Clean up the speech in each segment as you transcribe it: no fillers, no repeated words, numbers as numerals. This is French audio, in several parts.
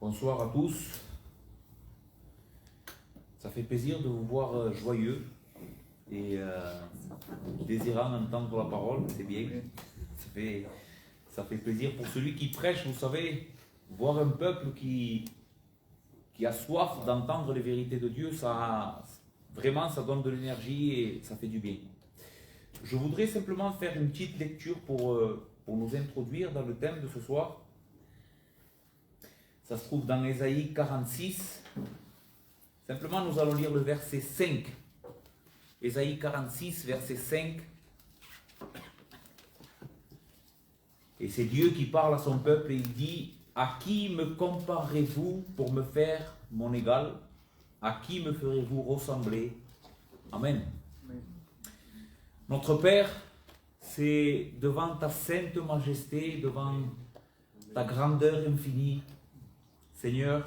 Bonsoir à tous. Ça fait plaisir de vous voir joyeux et désirant d'entendre la parole, c'est bien. Ça fait plaisir pour celui qui prêche, vous savez, voir un peuple qui a soif d'entendre les vérités de Dieu, ça donne de l'énergie et ça fait du bien. Je voudrais simplement faire une petite lecture pour nous introduire dans le thème de ce soir. Ça se trouve dans Ésaïe 46. Simplement, nous allons lire le verset 5. Ésaïe 46, verset 5. Et c'est Dieu qui parle à son peuple et il dit: à qui me comparerez-vous pour me faire mon égal? À qui me ferez-vous ressembler? Amen. Amen. Notre Père, c'est devant ta sainte majesté, devant ta grandeur infinie, Seigneur,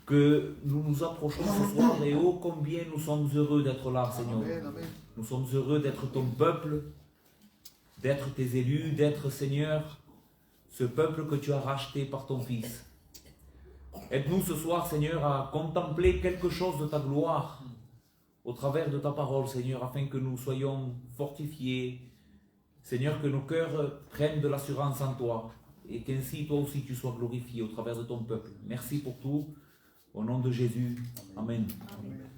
que nous nous approchons ce soir et oh combien nous sommes heureux d'être là, Seigneur. Amen, amen. Nous sommes heureux d'être ton peuple, d'être tes élus, d'être, Seigneur, ce peuple que tu as racheté par ton Fils. Aide-nous ce soir, Seigneur, à contempler quelque chose de ta gloire au travers de ta parole, Seigneur, afin que nous soyons fortifiés, Seigneur, que nos cœurs prennent de l'assurance en toi et qu'ainsi toi aussi tu sois glorifié au travers de ton peuple. Merci pour tout. Au nom de Jésus. Amen. Amen.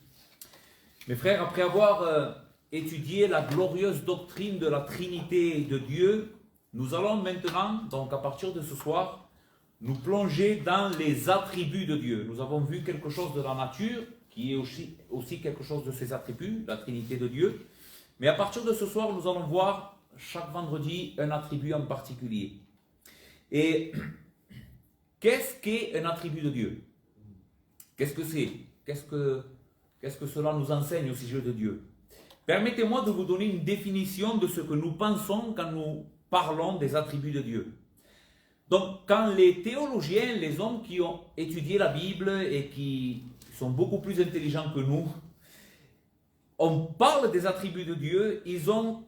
Mes frères, après avoir étudié la glorieuse doctrine de la Trinité de Dieu, nous allons maintenant, donc à partir de ce soir, nous plonger dans les attributs de Dieu. Nous avons vu quelque chose de la nature, qui est aussi quelque chose de ses attributs, la Trinité de Dieu. Mais à partir de ce soir, nous allons voir chaque vendredi un attribut en particulier. Et qu'est-ce qu'est un attribut de Dieu? Qu'est-ce que c'est? Qu'est-ce que cela nous enseigne au sujet de Dieu? Permettez-moi de vous donner une définition de ce que nous pensons quand nous parlons des attributs de Dieu. Donc, quand les théologiens, les hommes qui ont étudié la Bible et qui sont beaucoup plus intelligents que nous, on parle des attributs de Dieu, ils ont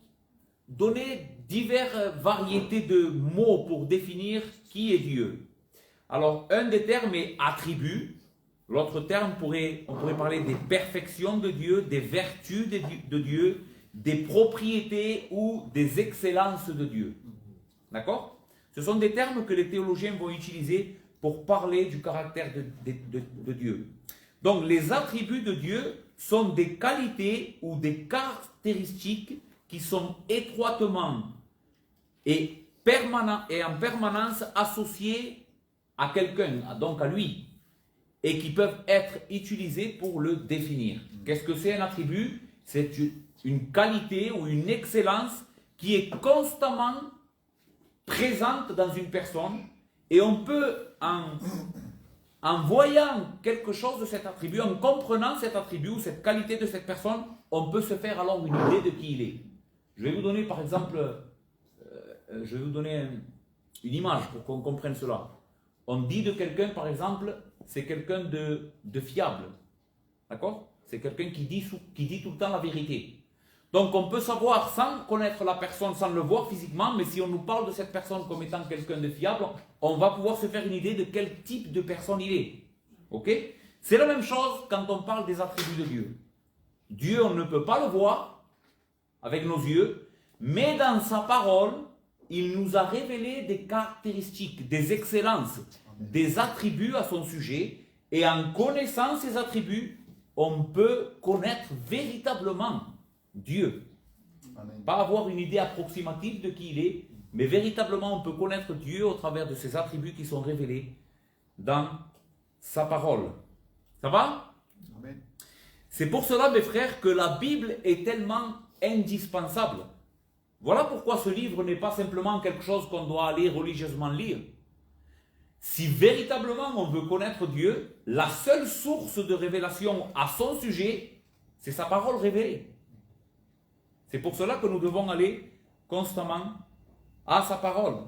donné diverses variétés de mots pour définir qui est Dieu. Alors, un des termes est attribut. L'autre terme, on pourrait parler des perfections de Dieu, des vertus de Dieu, des propriétés ou des excellences de Dieu. D'accord? Ce sont des termes que les théologiens vont utiliser pour parler du caractère de Dieu. Donc, les attributs de Dieu sont des qualités ou des caractéristiques qui sont étroitement et en permanence associées à quelqu'un, donc à lui, et qui peuvent être utilisés pour le définir. Qu'est-ce que c'est un attribut? C'est une qualité ou une excellence qui est constamment présente dans une personne et on peut, en voyant quelque chose de cet attribut, en comprenant cet attribut ou cette qualité de cette personne, on peut se faire alors une idée de qui il est. Je vais vous donner par exemple, une image pour qu'on comprenne cela. On dit de quelqu'un par exemple, c'est quelqu'un de fiable. D'accord? C'est quelqu'un qui dit tout le temps la vérité. Donc on peut savoir sans connaître la personne, sans le voir physiquement, mais si on nous parle de cette personne comme étant quelqu'un de fiable, on va pouvoir se faire une idée de quel type de personne il est. Ok? C'est la même chose quand on parle des attributs de Dieu. Dieu, on ne peut pas le voir avec nos yeux, mais dans sa parole, il nous a révélé des caractéristiques, des excellences, des attributs à son sujet, et en connaissant ces attributs, on peut connaître véritablement Dieu. Amen. Pas avoir une idée approximative de qui il est, mais véritablement on peut connaître Dieu au travers de ses attributs qui sont révélés dans sa parole. Ça va? Amen. C'est pour cela, mes frères, que la Bible est tellement indispensable. Voilà pourquoi ce livre n'est pas simplement quelque chose qu'on doit aller religieusement lire. Si véritablement on veut connaître Dieu, la seule source de révélation à son sujet, c'est sa parole révélée. C'est pour cela que nous devons aller constamment à sa parole.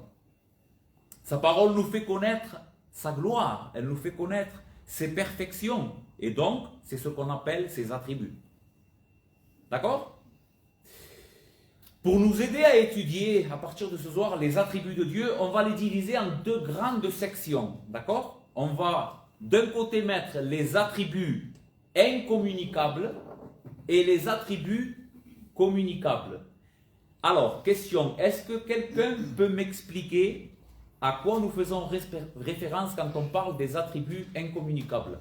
Sa parole nous fait connaître sa gloire, elle nous fait connaître ses perfections, et donc c'est ce qu'on appelle ses attributs. D'accord? Pour nous aider à étudier à partir de ce soir les attributs de Dieu, on va les diviser en deux grandes sections, d'accord? on va d'un côté mettre les attributs incommunicables et les attributs communicables. Alors, question, est-ce que quelqu'un peut m'expliquer à quoi nous faisons référence quand on parle des attributs incommunicables?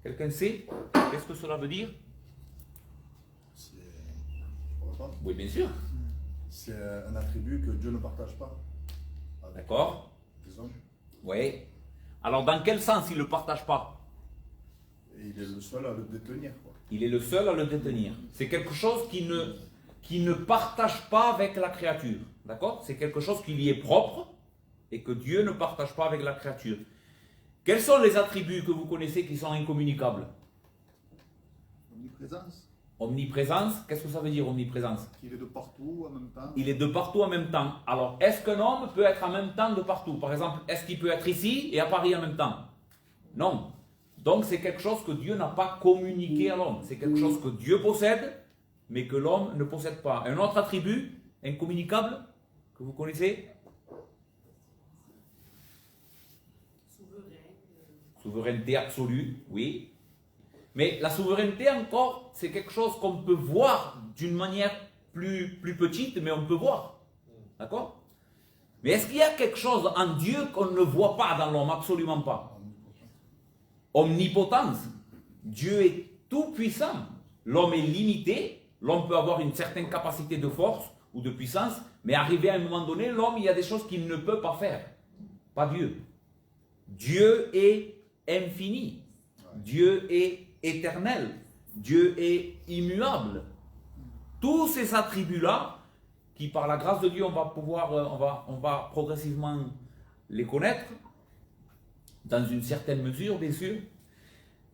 Quelqu'un sait qu'est-ce que cela veut dire? Oui, bien sûr. C'est un attribut que Dieu ne partage pas. D'accord. Les hommes. Oui. Alors, dans quel sens il ne le partage pas? Et il est le seul à le détenir, quoi. Il est le seul à le détenir. C'est quelque chose qui ne partage pas avec la créature. D'accord? C'est quelque chose qui lui est propre et que Dieu ne partage pas avec la créature. Quels sont les attributs que vous connaissez qui sont incommunicables? Omniprésence. Omniprésence, qu'est-ce que ça veut dire omniprésence? Qu'il est de partout en même temps. Il est de partout en même temps. Alors, est-ce qu'un homme peut être en même temps de partout? Par exemple, est-ce qu'il peut être ici et à Paris en même temps? Non. Donc, c'est quelque chose que Dieu n'a pas communiqué à l'homme. C'est quelque chose que Dieu possède, mais que l'homme ne possède pas. Un autre attribut incommunicable que vous connaissez? Souveraineté absolue, oui. Mais la souveraineté encore, c'est quelque chose qu'on peut voir d'une manière plus petite, mais on peut voir. D'accord? Mais est-ce qu'il y a quelque chose en Dieu qu'on ne voit pas dans l'homme? Absolument pas. Omnipotence. Dieu est tout puissant. L'homme est limité. L'homme peut avoir une certaine capacité de force ou de puissance, mais arrivé à un moment donné, l'homme, il y a des choses qu'il ne peut pas faire. Pas Dieu. Dieu est infini. Dieu est éternel. Dieu est immuable. Tous ces attributs-là, qui par la grâce de Dieu, on va progressivement les connaître, dans une certaine mesure, bien sûr,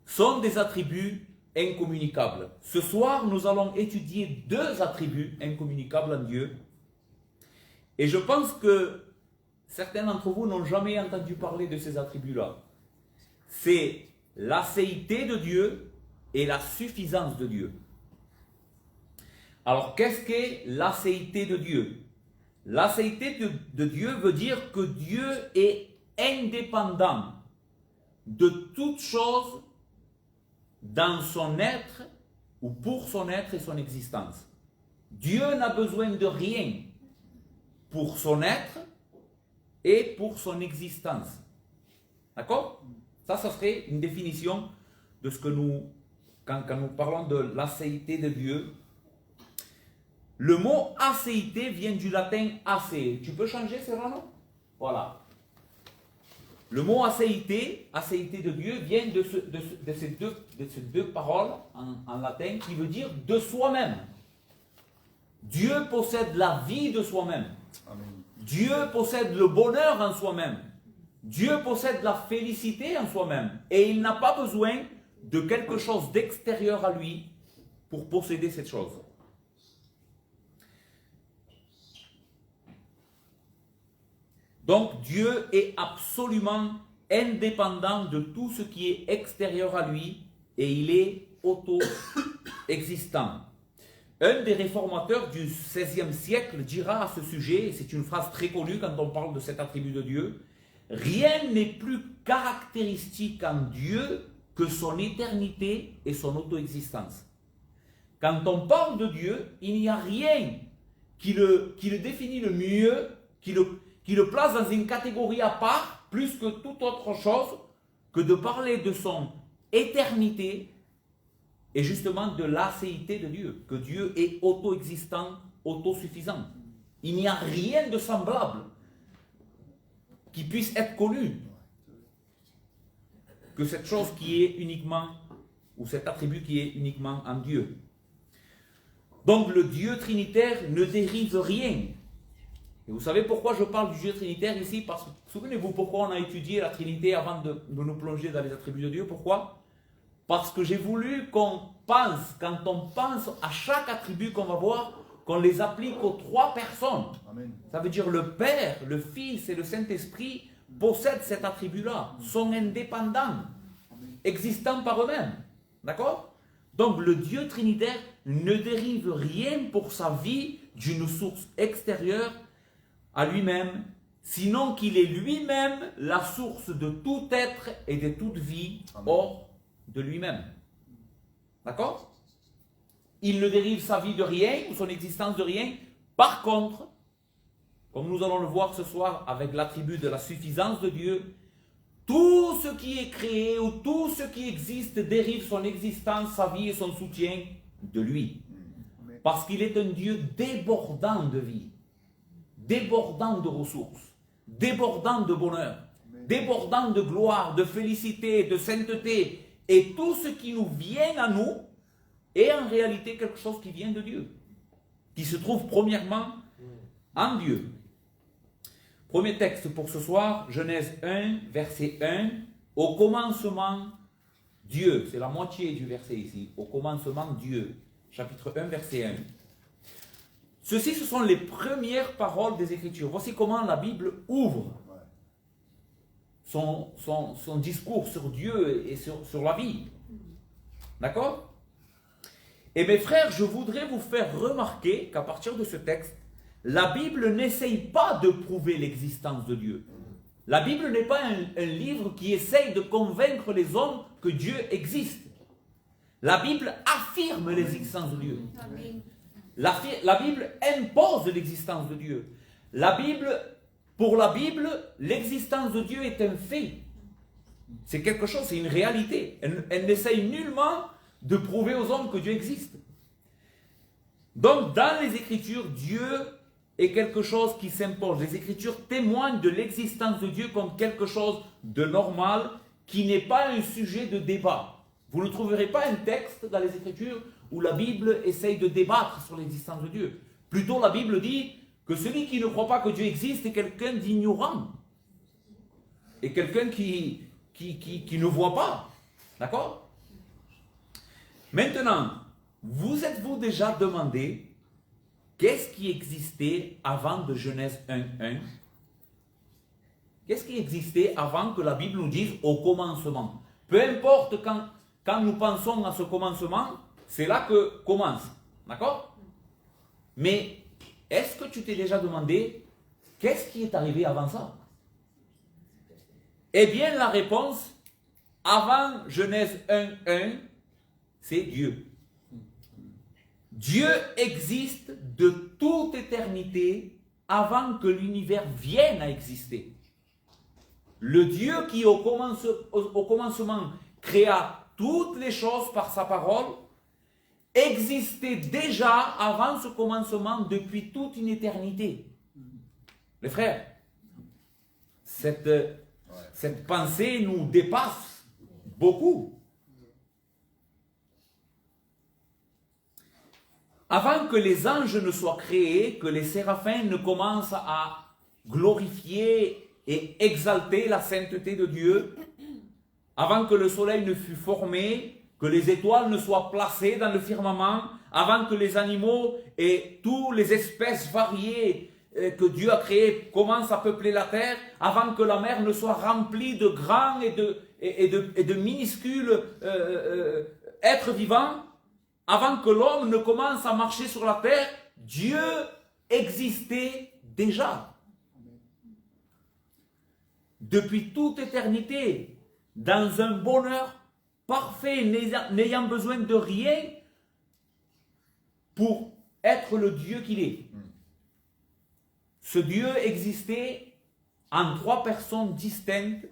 sont des attributs incommunicables. Ce soir, nous allons étudier deux attributs incommunicables en Dieu. Et je pense que certains d'entre vous n'ont jamais entendu parler de ces attributs-là. C'est l'acéité de Dieu et la suffisance de Dieu. Alors, qu'est-ce qu'est l'acéité de Dieu? L'acéité de Dieu veut dire que Dieu est indépendant de toute chose dans son être ou pour son être et son existence. Dieu n'a besoin de rien pour son être et pour son existence. D'accord? Ça serait une définition de ce que quand nous parlons de l'acéité de Dieu. Le mot acéité vient du latin acé. Tu peux changer, Serrano? Voilà. Le mot acéité de Dieu vient de ces deux paroles en latin qui veut dire de soi-même. Dieu possède la vie de soi-même. Dieu possède le bonheur en soi-même. Dieu possède la félicité en soi-même. Et il n'a pas besoin de quelque chose d'extérieur à lui pour posséder cette chose. Donc Dieu est absolument indépendant de tout ce qui est extérieur à lui et il est auto-existant. Un des réformateurs du XVIe siècle dira à ce sujet, et c'est une phrase très connue quand on parle de cet attribut de Dieu, « Rien n'est plus caractéristique en Dieu que son éternité et son auto-existence. » Quand on parle de Dieu, il n'y a rien qui le définit le mieux, qui le place dans une catégorie à part, plus que toute autre chose, que de parler de son éternité et justement de l'acéité de Dieu, que Dieu est auto-existant, autosuffisant. Il n'y a rien de semblable qui puisse être connu que cette chose qui est uniquement, ou cet attribut qui est uniquement en Dieu. Donc le Dieu trinitaire ne dérive rien. Et vous savez pourquoi je parle du Dieu trinitaire ici? Parce que, souvenez-vous pourquoi on a étudié la Trinité avant de nous plonger dans les attributs de Dieu. Pourquoi? Parce que j'ai voulu qu'on pense, quand on pense à chaque attribut qu'on va voir, qu'on les applique aux trois personnes. Amen. Ça veut dire le Père, le Fils et le Saint-Esprit possèdent cet attribut-là, sont indépendants, existants par eux-mêmes. D'accord? Donc le Dieu trinitaire ne dérive rien pour sa vie d'une source extérieure à lui-même sinon qu'il est lui-même la source de tout être et de toute vie hors de lui-même. D'accord? Il ne dérive sa vie de rien, ou son existence de rien. Par contre, comme nous allons le voir ce soir avec l'attribut de la suffisance de Dieu, tout ce qui est créé ou tout ce qui existe dérive son existence, sa vie et son soutien de lui. Parce qu'il est un Dieu débordant de vie, débordant de ressources, débordant de bonheur, débordant de gloire, de félicité, de sainteté. Et tout ce qui nous vient à nous est en réalité quelque chose qui vient de Dieu, qui se trouve premièrement en Dieu. Premier texte pour ce soir, Genèse 1, verset 1. Au commencement, Dieu. C'est la moitié du verset ici. Au commencement, Dieu. Chapitre 1, verset 1. Ceci, ce sont les premières paroles des Écritures. Voici comment la Bible ouvre son discours sur Dieu et sur la vie. D'accord? Et mes frères, je voudrais vous faire remarquer qu'à partir de ce texte, la Bible n'essaye pas de prouver l'existence de Dieu. La Bible n'est pas un livre qui essaye de convaincre les hommes que Dieu existe. La Bible affirme l'existence de Dieu. La Bible impose l'existence de Dieu. Pour la Bible, l'existence de Dieu est un fait. C'est quelque chose, c'est une réalité. Elle n'essaye nullement de prouver aux hommes que Dieu existe. Donc, dans les Écritures, Dieu est quelque chose qui s'impose. Les Écritures témoignent de l'existence de Dieu comme quelque chose de normal, qui n'est pas un sujet de débat. Vous ne trouverez pas un texte dans les Écritures où la Bible essaye de débattre sur l'existence de Dieu. Plutôt, la Bible dit que celui qui ne croit pas que Dieu existe est quelqu'un d'ignorant. Et quelqu'un qui ne voit pas. D'accord? Maintenant, vous êtes-vous déjà demandé qu'est-ce qui existait avant de Genèse 1.1? Qu'est-ce qui existait avant que la Bible nous dise au commencement? Peu importe quand nous pensons à ce commencement, c'est là que commence. D'accord? Mais est-ce que tu t'es déjà demandé qu'est-ce qui est arrivé avant ça? Eh bien, la réponse, avant Genèse 1.1, c'est Dieu. Dieu existe de toute éternité avant que l'univers vienne à exister. Le Dieu qui au commencement créa toutes les choses par sa parole existait déjà avant ce commencement depuis toute une éternité. Les frères, cette pensée nous dépasse beaucoup. Avant que les anges ne soient créés, que les séraphins ne commencent à glorifier et exalter la sainteté de Dieu, avant que le soleil ne fût formé, que les étoiles ne soient placées dans le firmament, avant que les animaux et toutes les espèces variées que Dieu a créées commencent à peupler la terre, avant que la mer ne soit remplie de grands et de minuscules êtres vivants, avant que l'homme ne commence à marcher sur la terre, Dieu existait déjà. Depuis toute éternité, dans un bonheur parfait, n'ayant besoin de rien pour être le Dieu qu'il est. Ce Dieu existait en trois personnes distinctes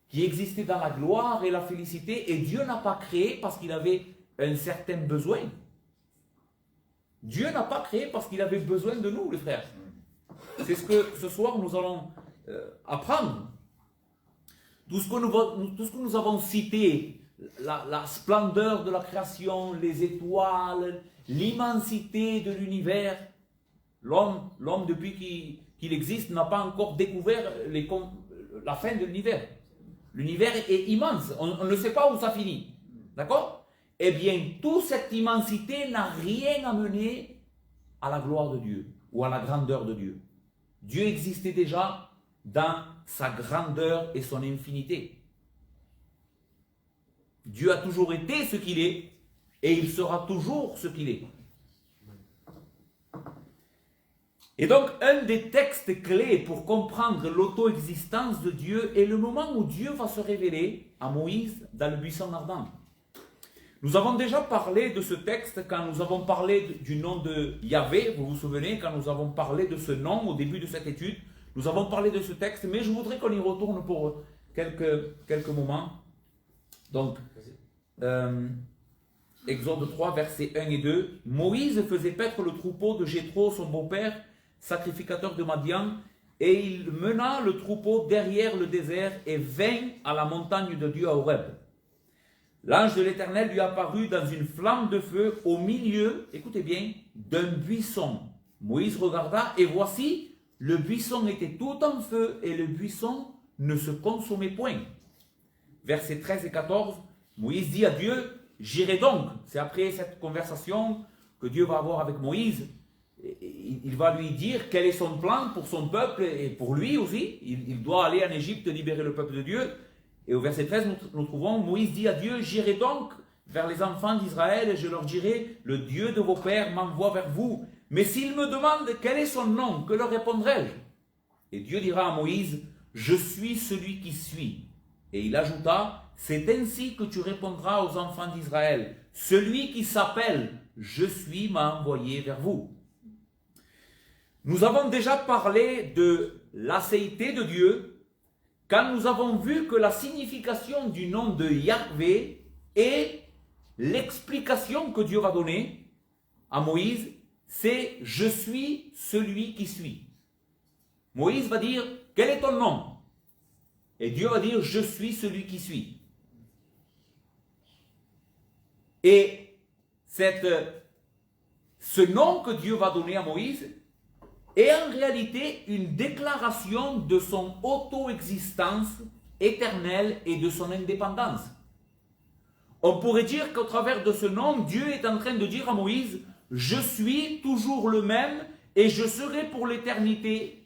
qui existaient dans la gloire et la félicité, et Dieu n'a pas créé parce qu'il avait un certain besoin. Dieu n'a pas créé parce qu'il avait besoin de nous, les frères. C'est ce que ce soir nous allons apprendre. Tout ce que nous avons cité, la splendeur de la création, les étoiles, l'immensité de l'univers, l'homme depuis qu'il existe n'a pas encore découvert la fin de l'univers. L'univers est immense, on ne sait pas où ça finit. D'accord? Eh bien, toute cette immensité n'a rien amené à la gloire de Dieu ou à la grandeur de Dieu. Dieu existait déjà dans sa grandeur et son infinité. Dieu a toujours été ce qu'il est et il sera toujours ce qu'il est. Et donc, un des textes clés pour comprendre l'auto-existence de Dieu est le moment où Dieu va se révéler à Moïse dans le buisson ardent. Nous avons déjà parlé de ce texte quand nous avons parlé du nom de Yahvé. Vous vous souvenez, quand nous avons parlé de ce nom au début de cette étude, nous avons parlé de ce texte, mais je voudrais qu'on y retourne pour quelques moments. Donc, Exode 3, versets 1 et 2. Moïse faisait paître le troupeau de Jéthro, son beau-père, sacrificateur de Madian, et il mena le troupeau derrière le désert et vint à la montagne de Dieu à Horeb. L'ange de l'Éternel lui apparut dans une flamme de feu au milieu, écoutez bien, d'un buisson. Moïse regarda et voici, le buisson était tout en feu et le buisson ne se consommait point. Versets 13 et 14, Moïse dit à Dieu, j'irai donc. C'est après cette conversation que Dieu va avoir avec Moïse. Il va lui dire quel est son plan pour son peuple et pour lui aussi. Il doit aller en Égypte libérer le peuple de Dieu. Et au verset 13, nous trouvons, Moïse dit à Dieu, j'irai donc vers les enfants d'Israël et je leur dirai, le Dieu de vos pères m'envoie vers vous. Mais s'ils me demandent quel est son nom, que leur répondrai-je? Et Dieu dira à Moïse, je suis celui qui suis. Et il ajouta, c'est ainsi que tu répondras aux enfants d'Israël. Celui qui s'appelle je suis m'a envoyé vers vous. Nous avons déjà parlé de l'acéité de Dieu quand nous avons vu que la signification du nom de Yahvé est l'explication que Dieu va donner à Moïse, c'est « Je suis celui qui suis ». Moïse va dire « Quel est ton nom ?» Et Dieu va dire « Je suis celui qui suis ». Et ce nom que Dieu va donner à Moïse est en réalité une déclaration de son auto-existence éternelle et de son indépendance. On pourrait dire qu'au travers de ce nom, Dieu est en train de dire à Moïse, je suis toujours le même et je serai pour l'éternité.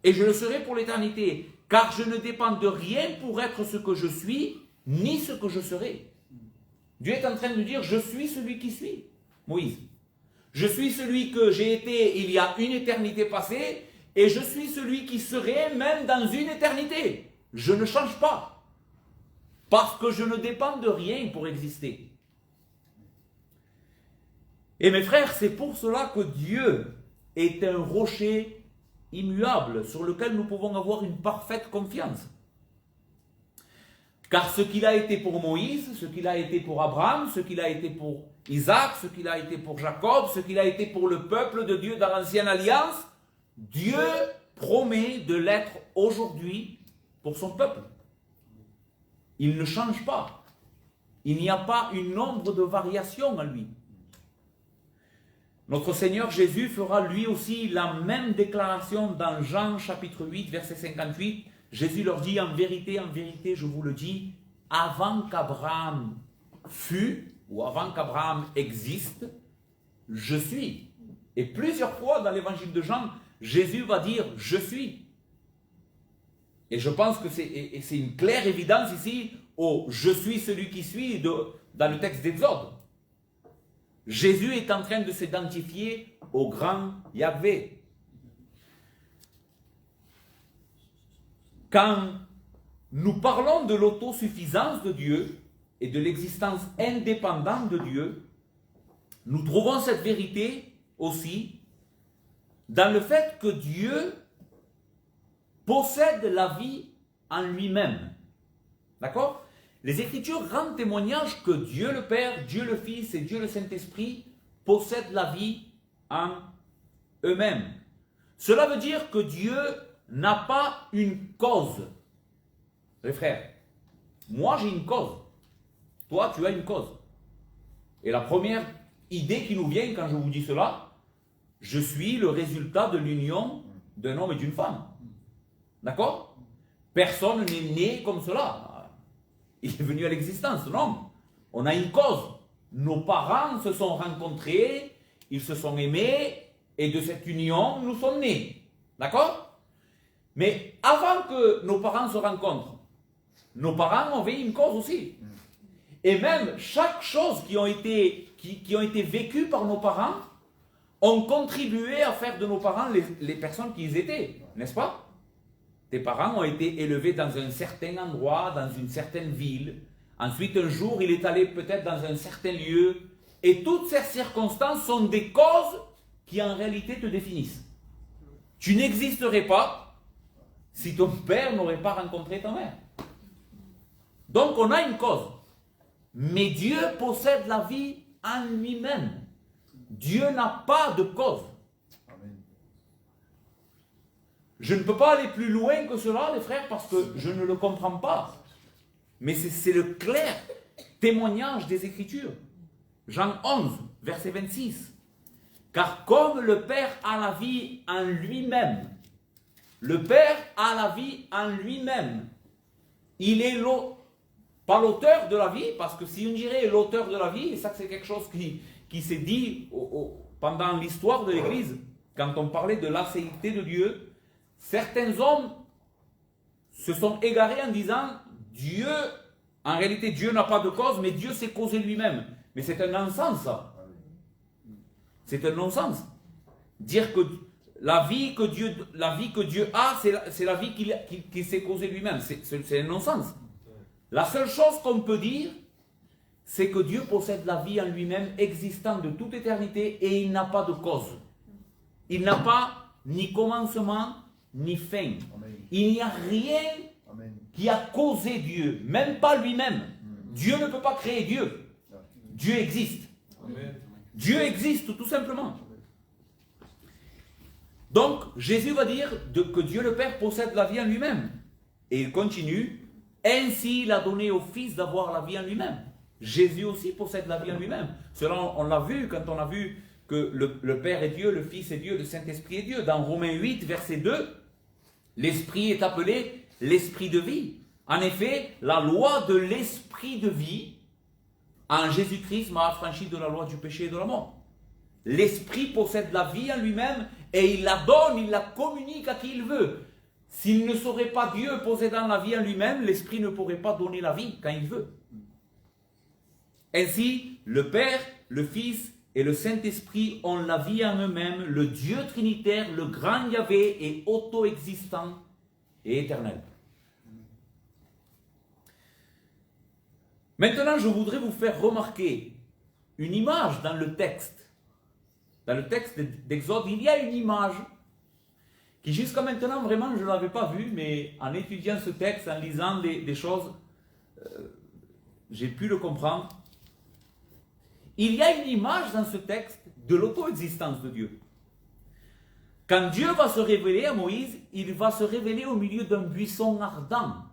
Et je le serai pour l'éternité, car je ne dépends de rien pour être ce que je suis, ni ce que je serai. Dieu est en train de dire, je suis celui qui suis, Moïse. Je suis celui que j'ai été il y a une éternité passée et je suis celui qui serai même dans une éternité. Je ne change pas parce que je ne dépends de rien pour exister. Et mes frères, c'est pour cela que Dieu est un rocher immuable sur lequel nous pouvons avoir une parfaite confiance. Car ce qu'il a été pour Moïse, ce qu'il a été pour Abraham, ce qu'il a été pour Isaac, ce qu'il a été pour Jacob, ce qu'il a été pour le peuple de Dieu dans l'ancienne alliance, Dieu promet de l'être aujourd'hui pour son peuple. Il ne change pas. Il n'y a pas une nombre de variations en lui. Notre Seigneur Jésus fera lui aussi la même déclaration dans Jean chapitre 8, verset 58. Jésus leur dit, en vérité, je vous le dis, avant qu'Abraham fût, ou avant qu'Abraham existe, je suis. Et plusieurs fois dans l'évangile de Jean, Jésus va dire, je suis. Et je pense que c'est une claire évidence ici, au je suis celui qui suis, dans le texte d'Exode. Jésus est en train de s'identifier au grand Yahvé. Quand nous parlons de l'autosuffisance de Dieu et de l'existence indépendante de Dieu, nous trouvons cette vérité aussi dans le fait que Dieu possède la vie en lui-même. D'accord? Les Écritures rendent témoignage que Dieu le Père, Dieu le Fils et Dieu le Saint-Esprit possèdent la vie en eux-mêmes. Cela veut dire que Dieu n'a pas une cause. Les frères, moi j'ai une cause. Toi, tu as une cause. Et la première idée qui nous vient quand je vous dis cela, je suis le résultat de l'union d'un homme et d'une femme. D'accord? Personne n'est né comme cela. Il est venu à l'existence, non. On a une cause. Nos parents se sont rencontrés, ils se sont aimés, et de cette union, nous sommes nés. D'accord? Mais avant que nos parents se rencontrent, nos parents avaient une cause aussi. Et même chaque chose qui ont été vécues par nos parents ont contribué à faire de nos parents les personnes qu'ils étaient, n'est-ce pas? Tes parents ont été élevés dans un certain endroit, dans une certaine ville. Ensuite, un jour, il est allé peut-être dans un certain lieu. Et toutes ces circonstances sont des causes qui en réalité te définissent. Tu n'existerais pas si ton père n'aurait pas rencontré ta mère. Donc on a une cause. Mais Dieu possède la vie en lui-même. Dieu n'a pas de cause. Amen. Je ne peux pas aller plus loin que cela, les frères, parce que je ne le comprends pas. Mais c'est le clair témoignage des Écritures. Jean 11, verset 26. Car comme le Père a la vie en lui-même, le Père a la vie en lui-même. Il est pas l'auteur de la vie, parce que si on dirait l'auteur de la vie, et ça c'est quelque chose qui s'est dit pendant l'histoire de l'Église, quand on parlait de l'acéité de Dieu, certains hommes se sont égarés en disant Dieu, en réalité Dieu n'a pas de cause, mais Dieu s'est causé lui-même. Mais c'est un non-sens ça. C'est un non-sens. Dire que la vie que Dieu a, c'est la vie qu'il s'est causée lui-même. C'est un non-sens. La seule chose qu'on peut dire, c'est que Dieu possède la vie en lui-même, existant de toute éternité, et il n'a pas de cause. Il n'a pas ni commencement, ni fin. Amen. Il n'y a rien Amen. qui a causé Dieu, même pas lui-même. Dieu ne peut pas créer Dieu. Dieu existe. Amen. Dieu existe, tout simplement. Donc, Jésus va dire que Dieu le Père possède la vie en lui-même. Et il continue, ainsi il a donné au Fils d'avoir la vie en lui-même. Jésus aussi possède la vie en lui-même. Cela, on l'a vu quand on a vu que le Père est Dieu, le Fils est Dieu, le Saint-Esprit est Dieu. Dans Romains 8, verset 2, l'Esprit est appelé l'Esprit de vie. En effet, la loi de l'Esprit de vie en Jésus-Christ m'a affranchi de la loi du péché et de la mort. L'Esprit possède la vie en lui-même et il la donne, il la communique à qui il veut. S'il ne serait pas Dieu possédant la vie en lui-même, l'Esprit ne pourrait pas donner la vie quand il veut. Ainsi, le Père, le Fils et le Saint-Esprit ont la vie en eux-mêmes. Le Dieu trinitaire, le grand Yahvé, est auto-existant et éternel. Maintenant, je voudrais vous faire remarquer une image dans le texte. Dans le texte d'Exode, il y a une image qui jusqu'à maintenant, vraiment, je ne l'avais pas vue, mais en étudiant ce texte, en lisant des choses, j'ai pu le comprendre. Il y a une image dans ce texte de l'auto-existence de Dieu. Quand Dieu va se révéler à Moïse, il va se révéler au milieu d'un buisson ardent.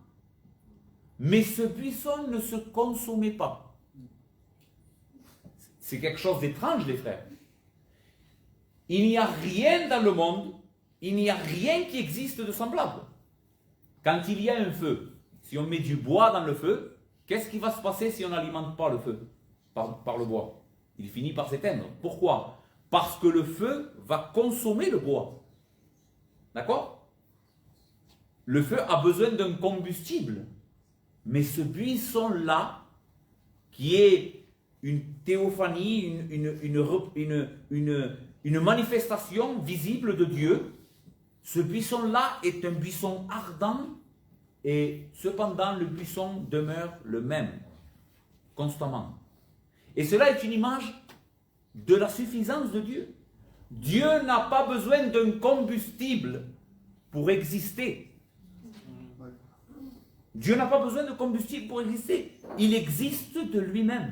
Mais ce buisson ne se consommait pas. C'est quelque chose d'étrange, les frères. Il n'y a rien dans le monde, il n'y a rien qui existe de semblable. Quand il y a un feu, si on met du bois dans le feu, qu'est-ce qui va se passer si on n'alimente pas le feu par le bois? Il finit par s'éteindre. Pourquoi? Parce que le feu va consommer le bois. D'accord? Le feu a besoin d'un combustible. Mais ce buisson-là, qui est une théophanie, une manifestation visible de Dieu, ce buisson-là est un buisson ardent et cependant le buisson demeure le même, constamment. Et cela est une image de la suffisance de Dieu. Dieu n'a pas besoin d'un combustible pour exister. Dieu n'a pas besoin de combustible pour exister. Il existe de lui-même.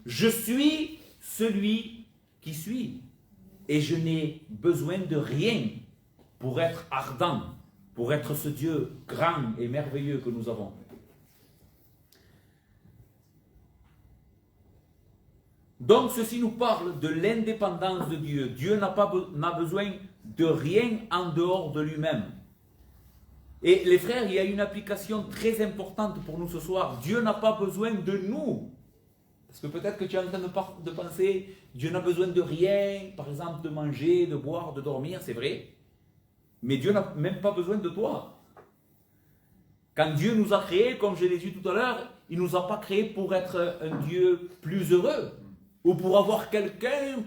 Je suis celui qui suis. Et je n'ai besoin de rien pour être ardent, pour être ce Dieu grand et merveilleux que nous avons. Donc ceci nous parle de l'indépendance de Dieu. Dieu n'a besoin de rien en dehors de lui-même. Et les frères, il y a une application très importante pour nous ce soir. Dieu n'a pas besoin de nous. Parce que peut-être que tu es en train de penser, Dieu n'a besoin de rien, par exemple de manger, de boire, de dormir, c'est vrai. Mais Dieu n'a même pas besoin de toi. Quand Dieu nous a créés, comme je l'ai dit tout à l'heure, il ne nous a pas créés pour être un Dieu plus heureux. Ou pour avoir quelqu'un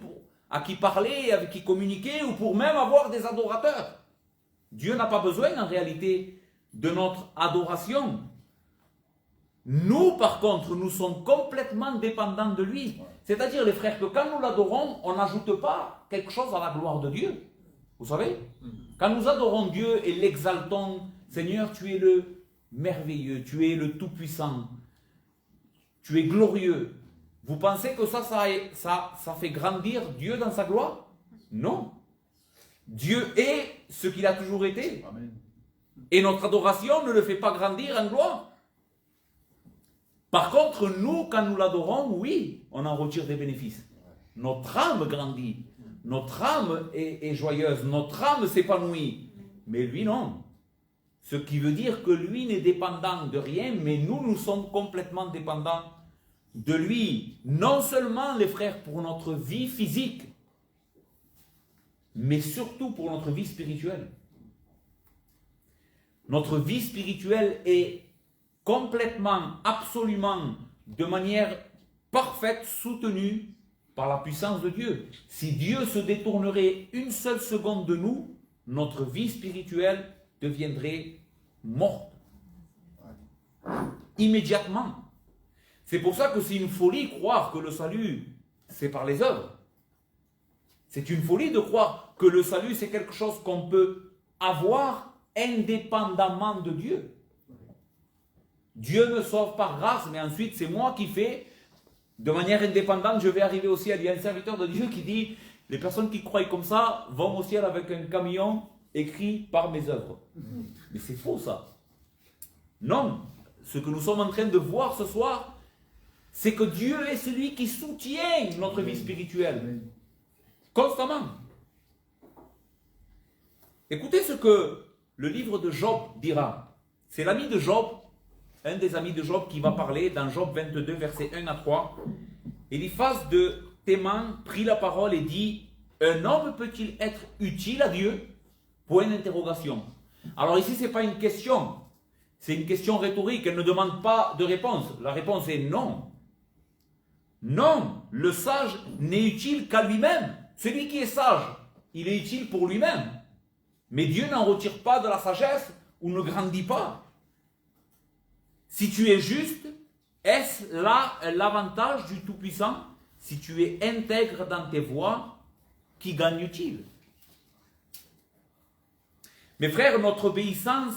à qui parler, avec qui communiquer, ou pour même avoir des adorateurs. Dieu n'a pas besoin en réalité de notre adoration. Nous, par contre, nous sommes complètement dépendants de lui. C'est-à-dire, les frères, que quand nous l'adorons, on n'ajoute pas quelque chose à la gloire de Dieu. Vous savez? Quand nous adorons Dieu et l'exaltons, Seigneur, tu es le merveilleux, tu es le tout-puissant, tu es glorieux. Vous pensez que ça fait grandir Dieu dans sa gloire? Non. Dieu est ce qu'il a toujours été. Amen. Et notre adoration ne le fait pas grandir en gloire. Par contre, nous, quand nous l'adorons, oui, on en retire des bénéfices. Notre âme grandit. Notre âme est joyeuse. Notre âme s'épanouit. Mais lui, non. Ce qui veut dire que lui n'est dépendant de rien, mais nous sommes complètement dépendants de lui. Non seulement, les frères, pour notre vie physique, mais surtout pour notre vie spirituelle. Notre vie spirituelle est complètement, absolument, de manière parfaite, soutenue par la puissance de Dieu. Si Dieu se détournerait une seule seconde de nous, notre vie spirituelle deviendrait morte. Immédiatement. C'est pour ça que c'est une folie croire que le salut, c'est par les œuvres. C'est une folie de croire que le salut, c'est quelque chose qu'on peut avoir indépendamment de Dieu. Dieu me sauve par grâce, mais ensuite c'est moi qui fais, de manière indépendante, je vais arriver au ciel. Il y a un serviteur de Dieu qui dit, les personnes qui croient comme ça vont au ciel avec un camion écrit par mes œuvres. Mais c'est faux ça. Non, ce que nous sommes en train de voir ce soir, c'est que Dieu est celui qui soutient notre vie spirituelle. Constamment. Écoutez ce que le livre de Job dira. C'est l'ami de Job, un des amis de Job qui va parler dans Job 22, versets 1 à 3. Eliphaz de Théman prit la parole et dit, un homme peut-il être utile à Dieu? Point d'interrogation. Alors ici, ce n'est pas une question. C'est une question rhétorique. Elle ne demande pas de réponse. La réponse est non. Non, le sage n'est utile qu'à lui-même. Celui qui est sage, il est utile pour lui-même. Mais Dieu n'en retire pas de la sagesse ou ne grandit pas. Si tu es juste, est-ce là l'avantage du Tout-Puissant? Si tu es intègre dans tes voies, qui gagne-t-il? Mes frères, notre obéissance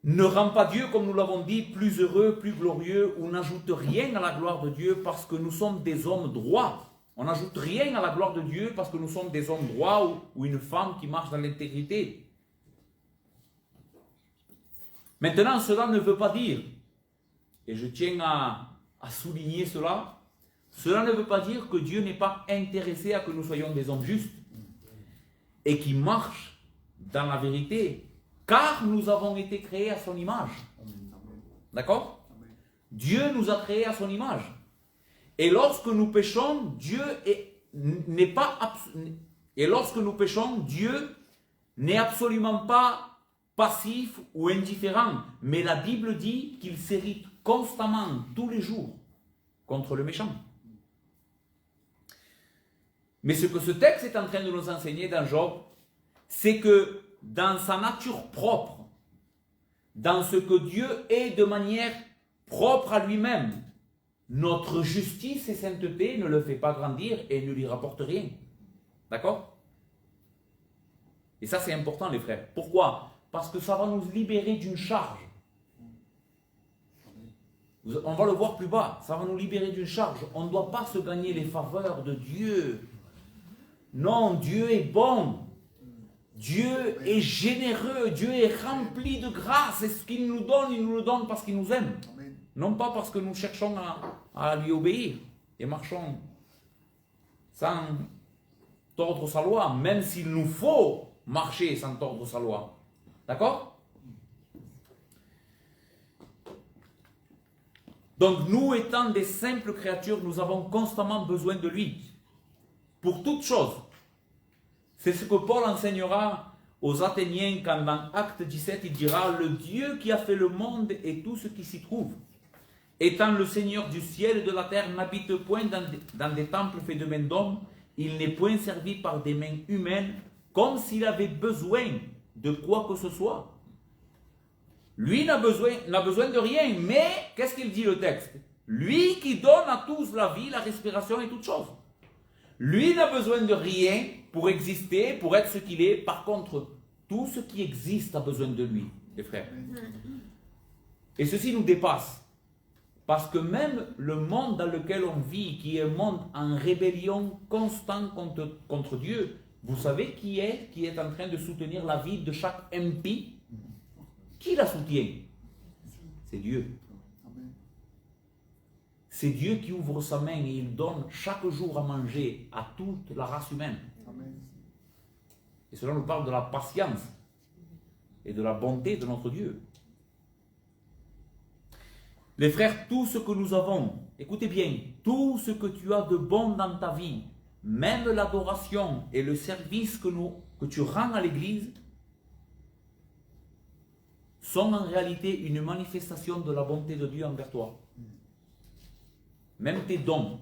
ne rend pas Dieu, comme nous l'avons dit, plus heureux, plus glorieux, ou n'ajoute rien à la gloire de Dieu parce que nous sommes des hommes droits. On n'ajoute rien à la gloire de Dieu parce que nous sommes des hommes droits ou une femme qui marche dans l'intégrité. Maintenant, cela ne veut pas dire, et je tiens à souligner cela, cela ne veut pas dire que Dieu n'est pas intéressé à que nous soyons des hommes justes et qui marchent dans la vérité, car nous avons été créés à son image. D'accord? Dieu nous a créés à son image. Et lorsque nous péchons, Dieu n'est absolument pas passif ou indifférent. Mais la Bible dit qu'il s'irrite constamment, tous les jours, contre le méchant. Mais ce que ce texte est en train de nous enseigner dans Job, c'est que dans sa nature propre, dans ce que Dieu est de manière propre à lui-même, notre justice et sainteté ne le fait pas grandir et ne lui rapporte rien. D'accord? Et ça c'est important les frères. Pourquoi? Parce que ça va nous libérer d'une charge. On va le voir plus bas, ça va nous libérer d'une charge. On ne doit pas se gagner les faveurs de Dieu. Non, Dieu est bon. Dieu est généreux. Dieu est rempli de grâce. Et ce qu'il nous le donne parce qu'il nous aime. Non pas parce que nous cherchons à lui obéir et marchons sans tordre sa loi, même s'il nous faut marcher sans tordre sa loi. D'accord? Donc nous étant des simples créatures, nous avons constamment besoin de lui. Pour toutes choses. C'est ce que Paul enseignera aux Athéniens quand dans Acte 17, il dira « Le Dieu qui a fait le monde et tout ce qui s'y trouve, étant le Seigneur du ciel et de la terre, n'habite point dans des temples faits de mains d'hommes, il n'est point servi par des mains humaines, comme s'il avait besoin de quoi que ce soit. Lui n'a besoin de rien, mais qu'est-ce qu'il dit le texte? Lui qui donne à tous la vie, la respiration et toutes choses. Lui n'a besoin de rien pour exister, pour être ce qu'il est. Par contre, tout ce qui existe a besoin de lui, les frères. Et ceci nous dépasse. Parce que même le monde dans lequel on vit, qui est un monde en rébellion constante contre Dieu, vous savez qui est en train de soutenir la vie de chaque MP? Qui la soutient? C'est Dieu. C'est Dieu qui ouvre sa main et il donne chaque jour à manger à toute la race humaine. Et cela nous parle de la patience et de la bonté de notre Dieu. Les frères, tout ce que nous avons, écoutez bien, tout ce que tu as de bon dans ta vie, même l'adoration et le service que tu rends à l'Église, sont en réalité une manifestation de la bonté de Dieu envers toi. Même tes dons,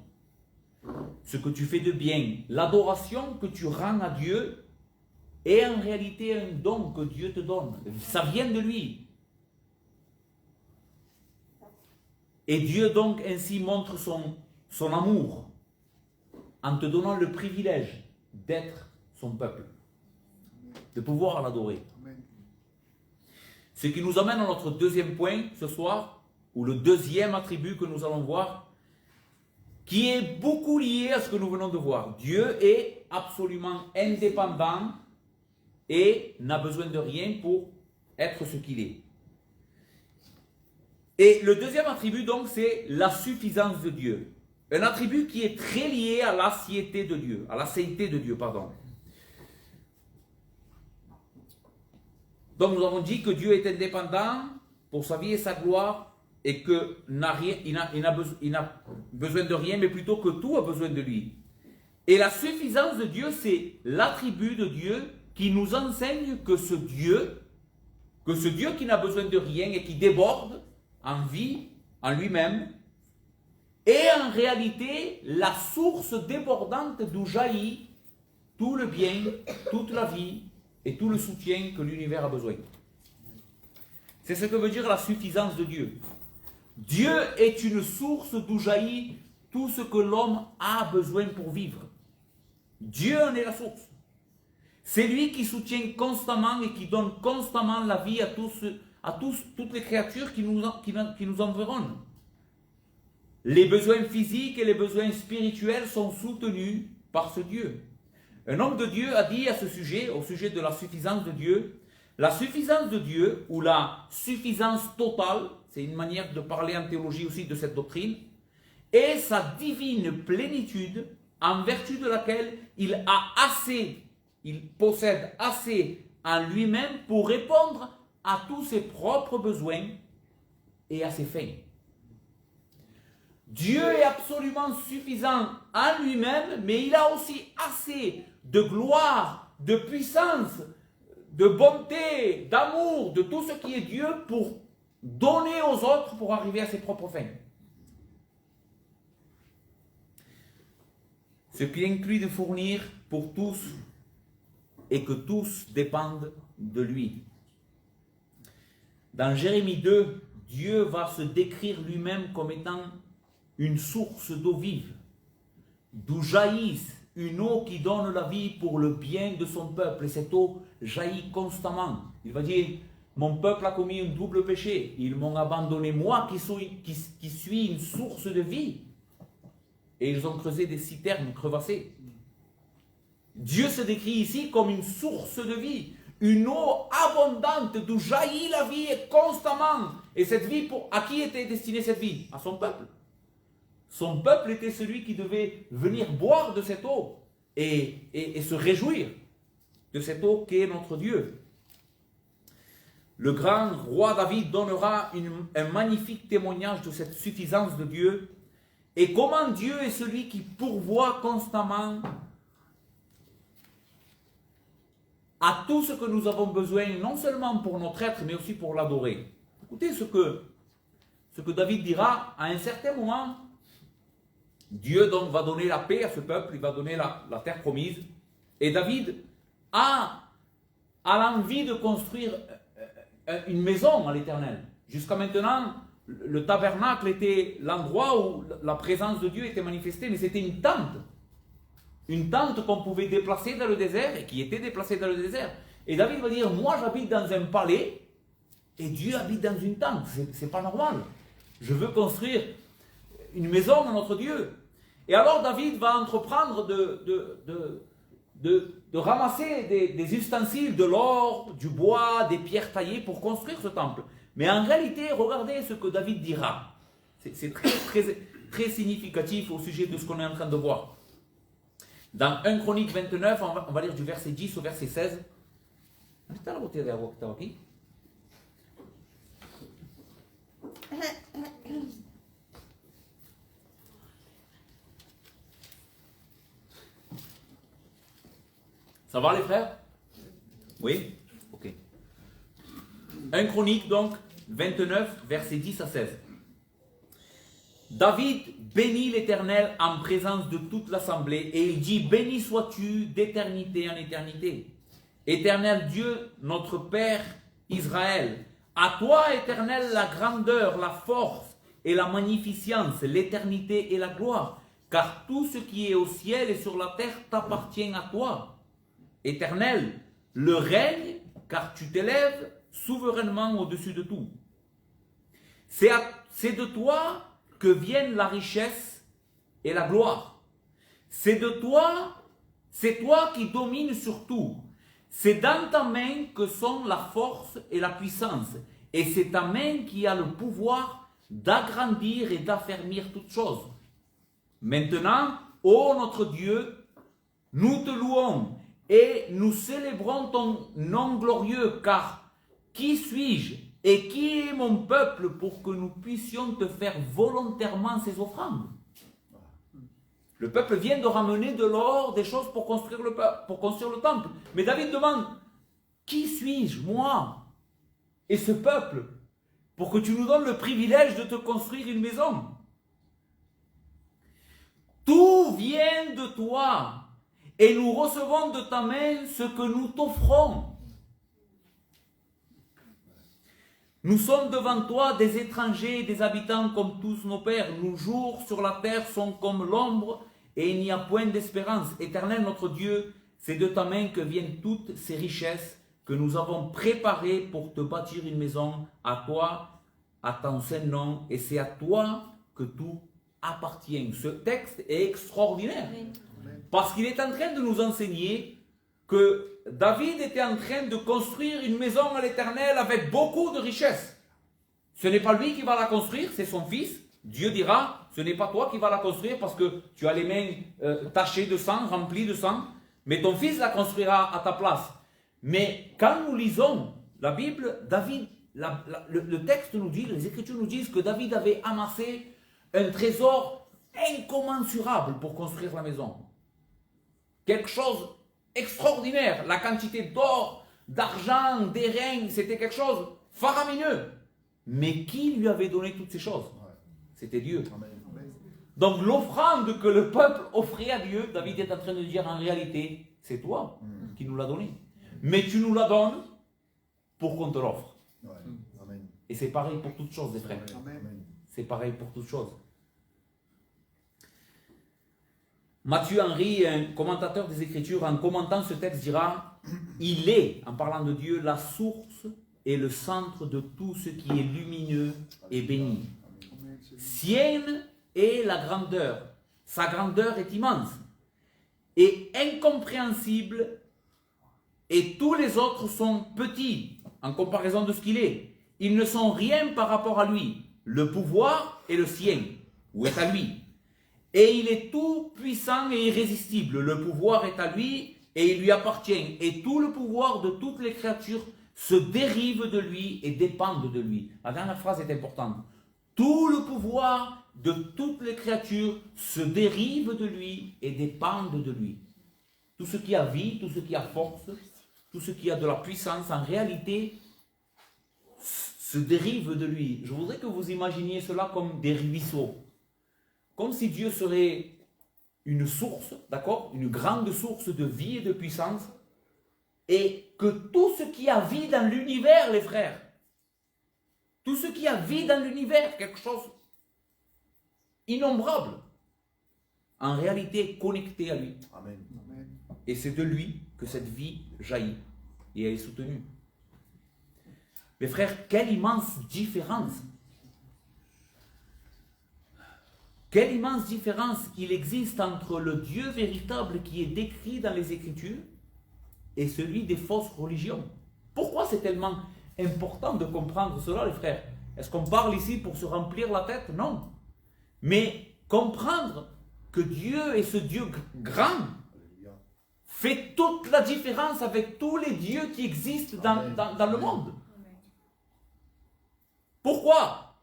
ce que tu fais de bien, l'adoration que tu rends à Dieu est en réalité un don que Dieu te donne. Ça vient de lui. Et Dieu donc ainsi montre son amour en te donnant le privilège d'être son peuple, de pouvoir l'adorer. Ce qui nous amène à notre deuxième point ce soir, ou le deuxième attribut que nous allons voir, qui est beaucoup lié à ce que nous venons de voir. Dieu est absolument indépendant et n'a besoin de rien pour être ce qu'il est. Et le deuxième attribut donc, c'est la suffisance de Dieu. Un attribut qui est très lié à l'assiété de Dieu, à l'assiété de Dieu, pardon. Donc nous avons dit que Dieu est indépendant pour sa vie et sa gloire et qu'il n'a besoin de rien, mais plutôt que tout a besoin de lui. Et la suffisance de Dieu, c'est l'attribut de Dieu qui nous enseigne que ce Dieu qui n'a besoin de rien et qui déborde en vie, en lui-même, est en réalité la source débordante d'où jaillit tout le bien, toute la vie et tout le soutien que l'univers a besoin. C'est ce que veut dire la suffisance de Dieu. Dieu est une source d'où jaillit tout ce que l'homme a besoin pour vivre. Dieu en est la source. C'est lui qui soutient constamment et qui donne constamment la vie à toutes les créatures qui nous environnent. Les besoins physiques et les besoins spirituels sont soutenus par ce Dieu. Un homme de Dieu a dit à ce sujet, au sujet de la suffisance de Dieu, la suffisance de Dieu, ou la suffisance totale, c'est une manière de parler en théologie aussi de cette doctrine, est sa divine plénitude en vertu de laquelle il possède assez en lui-même pour répondre à tous ses propres besoins et à ses fins. Dieu est absolument suffisant en lui-même, mais il a aussi assez de gloire, de puissance, de bonté, d'amour, de tout ce qui est Dieu pour donner aux autres pour arriver à ses propres fins. Ce qui inclut de fournir pour tous et que tous dépendent de lui. Dans Jérémie 2, Dieu va se décrire lui-même comme étant une source d'eau vive, d'où jaillisse une eau qui donne la vie pour le bien de son peuple. Et cette eau jaillit constamment. Il va dire, mon peuple a commis un double péché. Ils m'ont abandonné, moi qui suis une source de vie. Et ils ont creusé des citernes crevassées. Dieu se décrit ici comme une source de vie, une eau abondante d'où jaillit la vie constamment. Et cette vie, à qui était destinée cette vie? À son peuple. Son peuple était celui qui devait venir boire de cette eau et se réjouir de cette eau qu'est notre Dieu. Le grand roi David donnera un magnifique témoignage de cette suffisance de Dieu et comment Dieu est celui qui pourvoit constamment à tout ce que nous avons besoin, non seulement pour notre être, mais aussi pour l'adorer. Écoutez ce ce que David dira à un certain moment. Dieu donc va donner la paix à ce peuple, il va donner la terre promise. Et David a l'envie de construire une maison à l'Éternel. Jusqu'à maintenant, le tabernacle était l'endroit où la présence de Dieu était manifestée, mais c'était une tente. Une tente qu'on pouvait déplacer dans le désert et qui était déplacée dans le désert. Et David va dire, moi j'habite dans un palais et Dieu habite dans une tente. C'est pas normal. Je veux construire une maison à notre Dieu. Et alors David va entreprendre de ramasser des ustensiles, de l'or, du bois, des pierres taillées pour construire ce temple. Mais en réalité, regardez ce que David dira. C'est très significatif au sujet de ce qu'on est en train de voir. Dans 1 Chronique 29, on va lire du verset 10 au verset 16. Ça va les frères? Oui? Ok. 1 Chronique donc, 29, versets 10 à 16. David bénit l'Éternel en présence de toute l'assemblée et il dit, béni sois-tu d'éternité en éternité. Éternel Dieu, notre Père Israël, à toi, Éternel, la grandeur, la force et la magnificence, l'éternité et la gloire, car tout ce qui est au ciel et sur la terre t'appartient à toi. Éternel, le règne, car tu t'élèves souverainement au-dessus de tout. C'est de toi que viennent la richesse et la gloire. C'est toi qui domines sur tout. C'est dans ta main que sont la force et la puissance. Et c'est ta main qui a le pouvoir d'agrandir et d'affermir toutes choses. Maintenant, ô notre Dieu, nous te louons et nous célébrons ton nom glorieux, car qui suis-je et qui est mon peuple pour que nous puissions te faire volontairement ces offrandes? Le peuple vient de ramener de l'or, des choses pour construire le temple. Mais David demande, qui suis-je, moi, et ce peuple, pour que tu nous donnes le privilège de te construire une maison? Tout vient de toi, et nous recevons de ta main ce que nous t'offrons. Nous sommes devant toi des étrangers et des habitants comme tous nos pères. Nos jours sur la terre sont comme l'ombre et il n'y a point d'espérance. Éternel notre Dieu, c'est de ta main que viennent toutes ces richesses que nous avons préparées pour te bâtir une maison à toi, à ton saint nom, et c'est à toi que tout appartient. Ce texte est extraordinaire parce qu'il est en train de nous enseigner que David était en train de construire une maison à l'Éternel avec beaucoup de richesses. Ce n'est pas lui qui va la construire, c'est son fils. Dieu dira, ce n'est pas toi qui vas la construire parce que tu as les mains tachées de sang, remplies de sang, mais ton fils la construira à ta place. Mais quand nous lisons la Bible, David, le texte nous dit, les Écritures nous disent que David avait amassé un trésor incommensurable pour construire la maison. Quelque chose extraordinaire, la quantité d'or, d'argent, d'airain, c'était quelque chose faramineux. Mais qui lui avait donné toutes ces choses? C'était Dieu. Donc l'offrande que le peuple offrait à Dieu, David est en train de dire en réalité, c'est toi qui nous l'as donné. Mais tu nous la donnes pour qu'on te l'offre. Et c'est pareil pour toutes choses, les frères. C'est pareil pour toutes choses. Matthieu Henry, un commentateur des Écritures, en commentant ce texte, dira « Il est, en parlant de Dieu, la source et le centre de tout ce qui est lumineux et béni. Sienne est la grandeur. Sa grandeur est immense et incompréhensible, et tous les autres sont petits en comparaison de ce qu'il est. Ils ne sont rien par rapport à lui. Le pouvoir est le sien, ou est à lui. Et il est tout puissant et irrésistible. Le pouvoir est à lui et il lui appartient. Et tout le pouvoir de toutes les créatures se dérive de lui et dépendent de lui. La dernière phrase est importante. Tout le pouvoir de toutes les créatures se dérive de lui et dépendent de lui. Tout ce qui a vie, tout ce qui a force, tout ce qui a de la puissance, en réalité, se dérivent de lui. Je voudrais que vous imaginiez cela comme des ruisseaux. Comme si Dieu serait une source, d'accord? Une grande source de vie et de puissance. Et que tout ce qui a vie dans l'univers, les frères, tout ce qui a vie dans l'univers, quelque chose innombrable, en réalité est connecté à lui. Amen. Et c'est de lui que cette vie jaillit et elle est soutenue. Mes frères, quelle immense différence! Quelle immense différence il existe entre le Dieu véritable qui est décrit dans les Écritures et celui des fausses religions. Pourquoi c'est tellement important de comprendre cela, les frères? Est-ce qu'on parle ici pour se remplir la tête? Non. Mais comprendre que Dieu est ce Dieu grand Alléluia. fait toute la différence avec tous les dieux qui existent dans le monde. Pourquoi?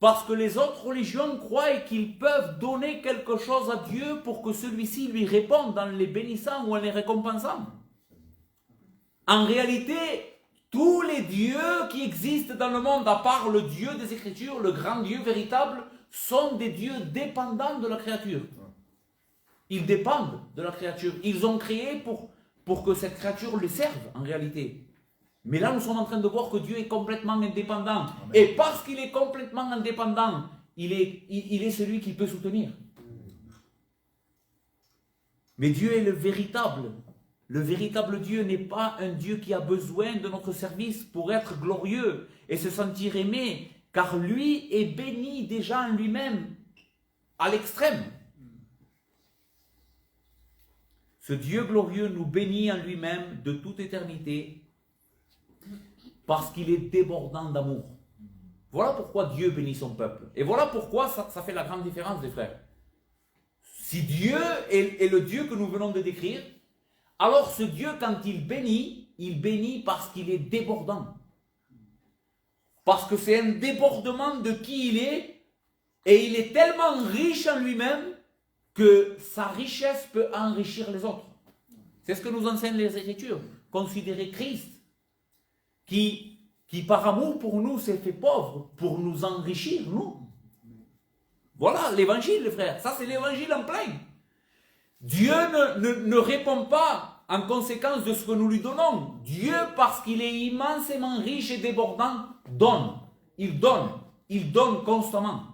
Parce que les autres religions croient qu'ils peuvent donner quelque chose à Dieu pour que celui-ci lui réponde en les bénissant ou en les récompensant. En réalité, tous les dieux qui existent dans le monde, à part le Dieu des Écritures, le grand Dieu véritable, sont des dieux dépendants de la créature. Ils dépendent de la créature. Ils ont créé pour que cette créature les serve, en réalité. Mais là, nous sommes en train de voir que Dieu est complètement indépendant. Amen. Et parce qu'il est complètement indépendant, il est celui qui peut soutenir. Mais Dieu est le véritable. Le véritable Dieu n'est pas un Dieu qui a besoin de notre service pour être glorieux et se sentir aimé, car lui est béni déjà en lui-même, à l'extrême. Ce Dieu glorieux nous bénit en lui-même de toute éternité, parce qu'il est débordant d'amour. Voilà pourquoi Dieu bénit son peuple. Et voilà pourquoi ça fait la grande différence, les frères. Si Dieu est le Dieu que nous venons de décrire, alors ce Dieu, quand il bénit parce qu'il est débordant. Parce que c'est un débordement de qui il est, et il est tellement riche en lui-même que sa richesse peut enrichir les autres. C'est ce que nous enseignent les Écritures. Considérez Christ, qui par amour pour nous s'est fait pauvre, pour nous enrichir, nous. Voilà l'évangile, les frères. Ça, c'est l'évangile en plein. Dieu ne répond pas en conséquence de ce que nous lui donnons. Dieu, parce qu'il est immensément riche et débordant, donne. Il donne constamment.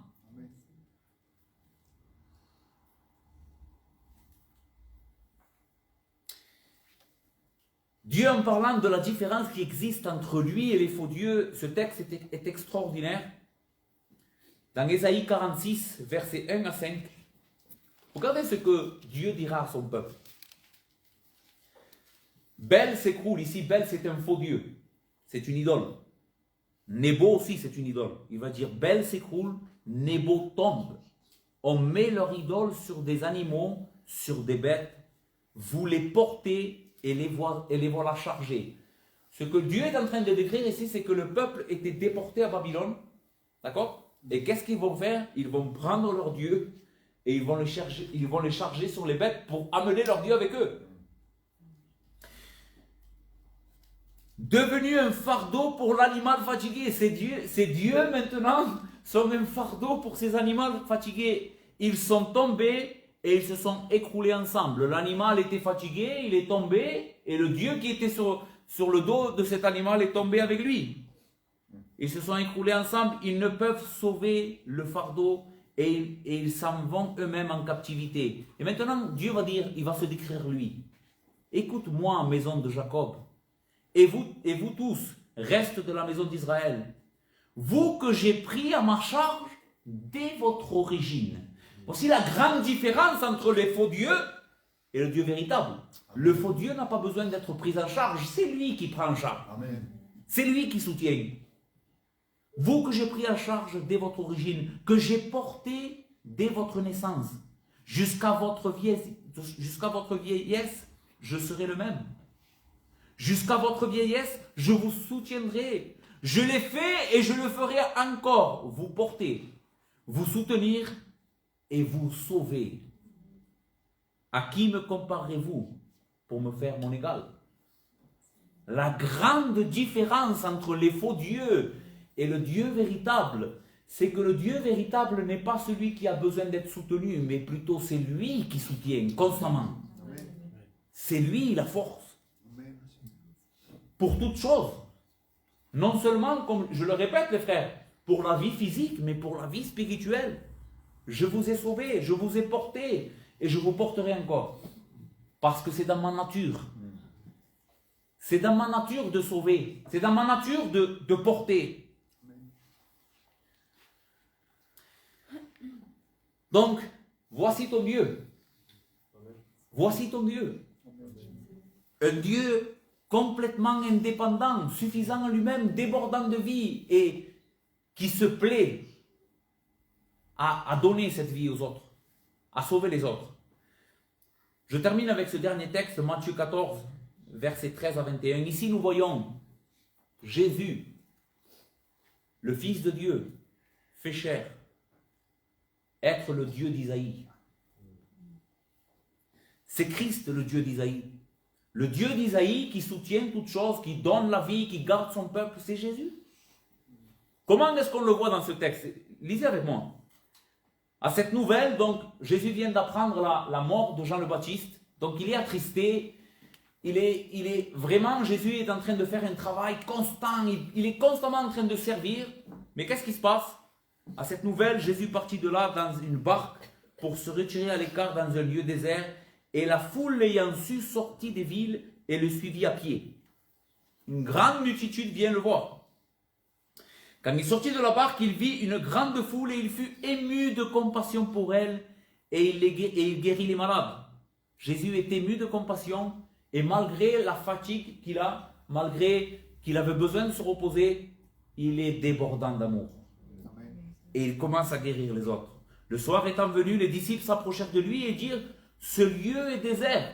Dieu, en parlant de la différence qui existe entre lui et les faux dieux, ce texte est extraordinaire. Dans Ésaïe 46, versets 1 à 5, regardez ce que Dieu dira à son peuple. Bel s'écroule, ici Bel c'est un faux dieu, c'est une idole. Nebo aussi c'est une idole. Il va dire Bel s'écroule, Nebo tombe. On met leur idole sur des animaux, sur des bêtes, vous les portez et les voilà chargés. Ce que Dieu est en train de décrire ici, c'est que le peuple était déporté à Babylone. D'accord? Et qu'est-ce qu'ils vont faire? Ils vont prendre leur Dieu et ils vont les charger sur les bêtes pour amener leur Dieu avec eux. Devenu un fardeau pour l'animal fatigué. Ces dieux maintenant sont un fardeau pour ces animaux fatigués. Ils sont tombés et ils se sont écroulés ensemble. L'animal était fatigué, il est tombé, et le Dieu qui était sur le dos de cet animal est tombé avec lui. Ils se sont écroulés ensemble, ils ne peuvent sauver le fardeau, et ils s'en vont eux-mêmes en captivité. Et maintenant, Dieu va dire, il va se décrire lui. Écoute-moi, maison de Jacob, et vous tous, reste de la maison d'Israël, vous que j'ai pris à ma charge dès votre origine. Voici la grande différence entre les faux dieux et le Dieu véritable. Le faux Dieu n'a pas besoin d'être pris en charge, c'est lui qui prend en charge. Amen. C'est lui qui soutient. Vous que j'ai pris en charge dès votre origine, que j'ai porté dès votre naissance, jusqu'à votre vieillesse, je serai le même. Jusqu'à votre vieillesse, je vous soutiendrai. Je l'ai fait et je le ferai encore. Vous porter, vous soutenir et vous sauver. À qui me comparerez-vous pour me faire mon égal? La grande différence entre les faux dieux Et le Dieu véritable, c'est que le Dieu véritable n'est pas celui qui a besoin d'être soutenu, mais plutôt c'est lui qui soutient constamment. C'est lui la force. Pour toutes choses. Non seulement, comme je le répète les frères, pour la vie physique, mais pour la vie spirituelle. Je vous ai sauvé, je vous ai porté, et je vous porterai encore. Parce que c'est dans ma nature. C'est dans ma nature de sauver. C'est dans ma nature de porter. Donc, voici ton Dieu. Voici ton Dieu. Un Dieu complètement indépendant, suffisant en lui-même, débordant de vie et qui se plaît à donner cette vie aux autres, à sauver les autres. Je termine avec ce dernier texte, Matthieu 14, versets 13 à 21. Ici, nous voyons Jésus, le Fils de Dieu, fait chair, être le Dieu d'Isaïe. C'est Christ le Dieu d'Isaïe. Le Dieu d'Isaïe qui soutient toutes choses, qui donne la vie, qui garde son peuple, c'est Jésus. Comment est-ce qu'on le voit dans ce texte? Lisez avec moi. À cette nouvelle, donc, Jésus vient d'apprendre la mort de Jean le Baptiste. Donc, il est attristé. Il est vraiment, Jésus est en train de faire un travail constant. Il est constamment en train de servir. Mais qu'est-ce qui se passe? À cette nouvelle, Jésus partit de là dans une barque pour se retirer à l'écart dans un lieu désert. Et la foule l'ayant su sortit des villes et le suivit à pied. Une grande multitude vient le voir. Quand il sortit de la barque, il vit une grande foule et il fut ému de compassion pour elle et il guérit les malades. Jésus est ému de compassion et malgré la fatigue qu'il a, malgré qu'il avait besoin de se reposer, il est débordant d'amour. Et il commence à guérir les autres. Le soir étant venu, les disciples s'approchèrent de lui et dirent: ce lieu est désert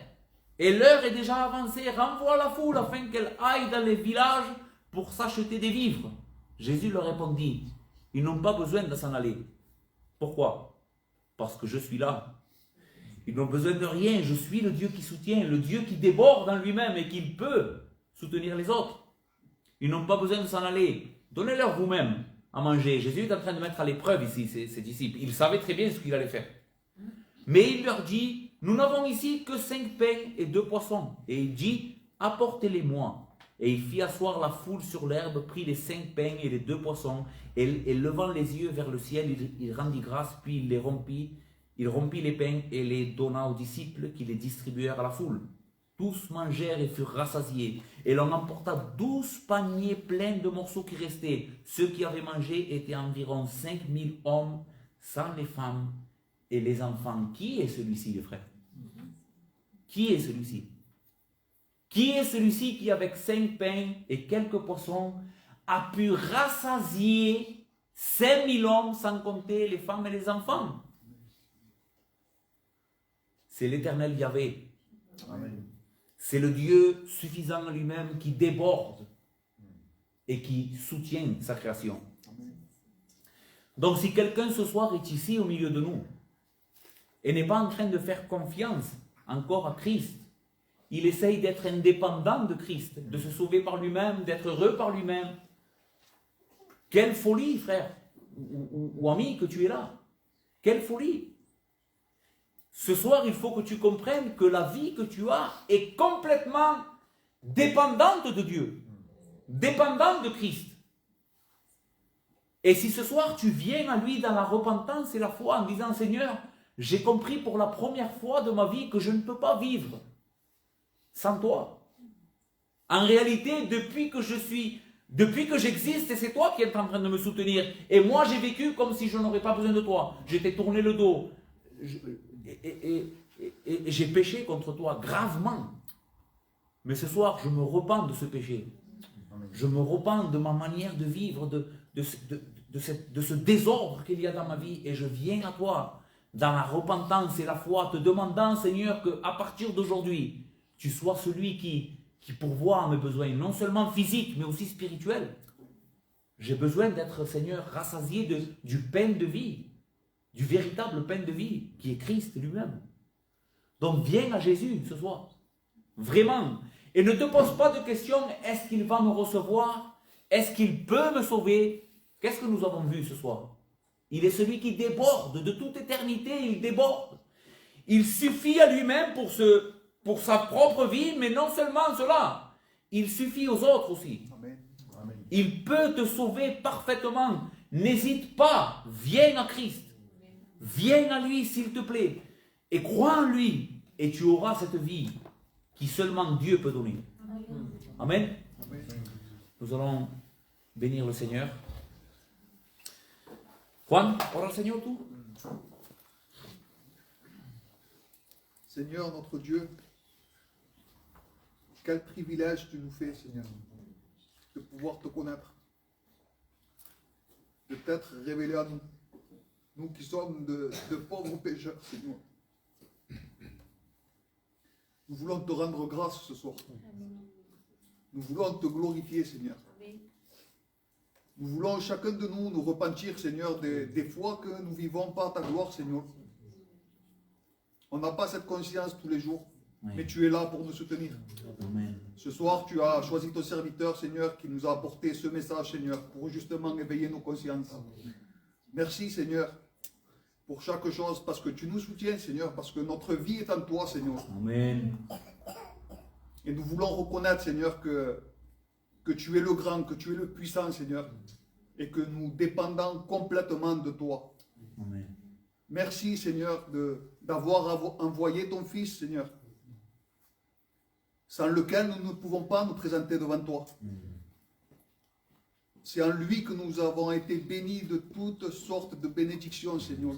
et l'heure est déjà avancée. Renvoie la foule afin qu'elle aille dans les villages pour s'acheter des vivres. Jésus leur répondit: ils n'ont pas besoin de s'en aller. Pourquoi? Parce que je suis là. Ils n'ont besoin de rien. Je suis le Dieu qui soutient, le Dieu qui déborde en lui-même et qui peut soutenir les autres. Ils n'ont pas besoin de s'en aller. Donnez-leur vous-même à manger. Jésus est en train de mettre à l'épreuve ici ses disciples. Il savait très bien ce qu'il allait faire. Mais il leur dit: nous n'avons ici que 5 pains et 2 poissons. Et il dit: apportez-les-moi. Et il fit asseoir la foule sur l'herbe, prit les 5 pains et les 2 poissons, et levant les yeux vers le ciel, il rendit grâce, puis il les rompit. Il rompit les pains et les donna aux disciples qui les distribuèrent à la foule. Tous mangèrent et furent rassasiés. Et l'on emporta 12 paniers pleins de morceaux qui restaient. Ceux qui avaient mangé étaient environ 5000 hommes, sans les femmes et les enfants. Qui est celui-ci, les frères? Qui est celui-ci? Qui est celui-ci qui, avec 5 pains et quelques poissons, a pu rassasier 5000 hommes, sans compter les femmes et les enfants? C'est l'Éternel Yahvé. Amen. C'est le Dieu suffisant en lui-même qui déborde et qui soutient sa création. Donc si quelqu'un ce soir est ici au milieu de nous et n'est pas en train de faire confiance encore à Christ, il essaye d'être indépendant de Christ, de se sauver par lui-même, d'être heureux par lui-même. Quelle folie, frère ou ami, que tu es là. Quelle folie. Ce soir, il faut que tu comprennes que la vie que tu as est complètement dépendante de Dieu, dépendante de Christ. Et si ce soir tu viens à lui dans la repentance et la foi en disant: Seigneur, j'ai compris pour la première fois de ma vie que je ne peux pas vivre sans toi. En réalité, depuis que j'existe, c'est toi qui es en train de me soutenir. Et moi, j'ai vécu comme si je n'aurais pas besoin de toi. Je t'ai tourné le dos. Et j'ai péché contre toi gravement. Mais ce soir, je me repens de ce péché. Je me repens de ma manière de vivre, de ce désordre qu'il y a dans ma vie. Et je viens à toi dans la repentance et la foi, te demandant, Seigneur, qu'à partir d'aujourd'hui, tu sois celui qui pourvoit à mes besoins, non seulement physiques, mais aussi spirituels. J'ai besoin d'être, Seigneur, rassasié du pain de vie, du véritable pain de vie, qui est Christ lui-même. Donc viens à Jésus ce soir, vraiment. Et ne te pose pas de questions, est-ce qu'il va me recevoir? Est-ce qu'il peut me sauver? Qu'est-ce que nous avons vu ce soir? Il est celui qui déborde de toute éternité, il déborde. Il suffit à lui-même pour sa propre vie, mais non seulement cela, il suffit aux autres aussi. Amen. Amen. Il peut te sauver parfaitement. N'hésite pas, viens à Christ. Viens à lui s'il te plaît. Et crois en lui, et tu auras cette vie qui seulement Dieu peut donner. Amen. Amen. Nous allons bénir le Seigneur. Juan, ora al Seigneur tú. Seigneur notre Dieu, quel privilège tu nous fais, Seigneur, de pouvoir te connaître, de t'être révélé à nous, nous qui sommes de pauvres pécheurs, Seigneur. Nous voulons te rendre grâce ce soir. Nous voulons te glorifier, Seigneur. Nous voulons chacun de nous repentir, Seigneur, des fois que nous ne vivons pas ta gloire, Seigneur. On n'a pas cette conscience tous les jours, mais tu es là pour nous soutenir. Amen. Ce soir, tu as choisi ton serviteur, Seigneur, qui nous a apporté ce message, Seigneur, pour justement éveiller nos consciences. Merci, Seigneur, pour chaque chose, parce que tu nous soutiens, Seigneur, parce que notre vie est en toi, Seigneur. Amen. Et nous voulons reconnaître, Seigneur, que tu es le grand, que tu es le puissant, Seigneur, et que nous dépendons complètement de toi. Amen. Merci, Seigneur, d'avoir envoyé ton Fils, Seigneur, sans lequel nous ne pouvons pas nous présenter devant toi. C'est en lui que nous avons été bénis de toutes sortes de bénédictions, Seigneur.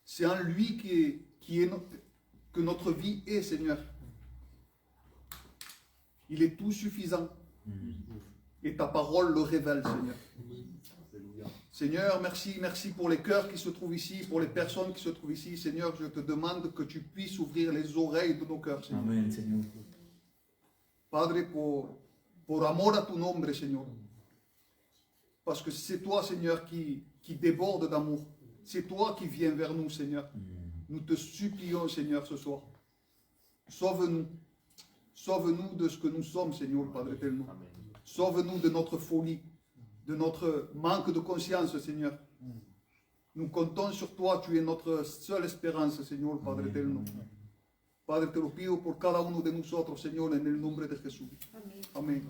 C'est en lui que notre vie est, Seigneur. Il est tout suffisant. Et ta parole le révèle, Seigneur. Seigneur, merci pour les cœurs qui se trouvent ici, pour les personnes qui se trouvent ici. Seigneur, je te demande que tu puisses ouvrir les oreilles de nos cœurs, Seigneur. Amen, Seigneur. Padre, por amor a tu nombre, Seigneur. Parce que c'est toi, Seigneur, qui déborde d'amour. C'est toi qui viens vers nous, Seigneur. Nous te supplions, Seigneur, ce soir. Sauve-nous. Sauve-nous de ce que nous sommes, Seigneur, Padre éternel. Sauve-nous de notre folie, de notre manque de conscience, Seigneur. Nous comptons sur toi, tu es notre seule espérance, Seigneur, Padre éternel. Padre, te lo pido por cada uno de nosotros, Señor, en el nombre de Jesús. Amén.